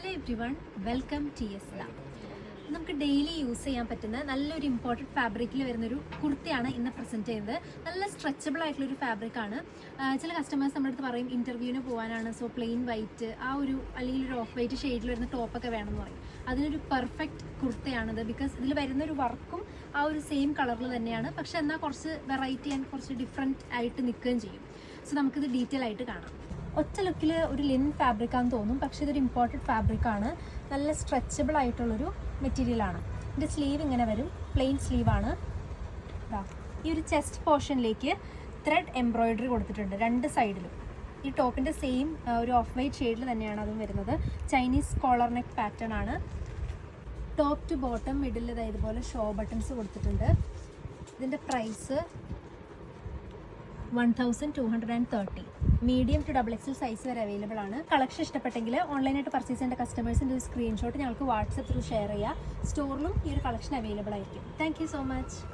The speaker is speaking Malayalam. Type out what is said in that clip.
Hello everyone, welcome to യെസ്ല. നമുക്ക് ഡെയിലി യൂസ് ചെയ്യാൻ പറ്റുന്ന നല്ലൊരു ഇമ്പോർട്ടൻറ്റ് ഫാബ്രിക്കിൽ വരുന്നൊരു കുർത്തയാണ് ഇന്ന് പ്രസൻറ്റ് ചെയ്യുന്നത്. നല്ല സ്ട്രെച്ചബിൾ ആയിട്ടുള്ളൊരു ഫാബ്രിക്കാണ്. ചില കസ്റ്റമേഴ്സ് നമ്മുടെ അടുത്ത് പറയും ഇൻ്റർവ്യൂവിന് പോകാനാണ്, സോ പ്ലെയിൻ വൈറ്റ് അല്ലെങ്കിൽ ഒരു ഓഫ് വൈറ്റ് ഷെയ്ഡിൽ വരുന്ന ടോപ്പൊക്കെ വേണമെന്ന് പറയും. അതിനൊരു പെർഫെക്റ്റ് കുർത്തയാണിത്. ബിക്കോസ് ഇതിൽ വരുന്നൊരു വർക്കും ആ ഒരു സെയിം കളറിൽ തന്നെയാണ്, പക്ഷെ എന്നാൽ കുറച്ച് വെറൈറ്റി ആൻഡ് കുറച്ച് ഡിഫറെൻറ്റ് ആയിട്ട് നിൽക്കുകയും ചെയ്യും. സോ നമുക്കിത് ഡീറ്റെയിൽ ആയിട്ട് കാണാം. ഒറ്റ ലുക്കിൽ ഒരു ലിൻ ഫാബ്രിക്കാന്ന് തോന്നും, പക്ഷേ ഇതൊരു ഇമ്പോർട്ടൻറ്റ് ഫാബ്രിക്കാണ്. നല്ല സ്ട്രെച്ചബിൾ ആയിട്ടുള്ളൊരു മെറ്റീരിയലാണ്. ഇതിൻ്റെ സ്ലീവ് ഇങ്ങനെ വരും, പ്ലെയിൻ സ്ലീവാണ്. ഈ ഒരു ചെസ്റ്റ് പോർഷനിലേക്ക് ത്രെഡ് എംബ്രോയിഡറി കൊടുത്തിട്ടുണ്ട് രണ്ട് സൈഡിലും. ഈ ടോപ്പിൻ്റെ സെയിം ഒരു ഓഫ് വൈറ്റ് ഷെയ്ഡിൽ തന്നെയാണ് അതും വരുന്നത്. ചൈനീസ് കോളർ നെക്ക് പാറ്റേൺ ആണ്. ടോപ്പ് ടു ബോട്ടം മിഡിൽ ഇതുപോലെ ഷോ ബട്ടൺസ് കൊടുത്തിട്ടുണ്ട്. ഇതിൻ്റെ price 1230. Medium to XXL size വരെ അവൈലബിൾ ആണ്. കളക്ഷൻ ഇഷ്ടപ്പെട്ടെങ്കിൽ ഓൺലൈനായിട്ട് പർച്ചേസ് ചെയ്യേണ്ട കസ്റ്റമേഴ്സിൻ്റെ ഒരു സ്ക്രീൻഷോട്ട് ഞങ്ങൾക്ക് വാട്സപ്പ് ത്രൂ ഷെയർ ചെയ്യുക. സ്റ്റോറിലും ഈ ഒരു കളക്ഷൻ അവൈലബിൾ ആയിരിക്കും. Thank you so much.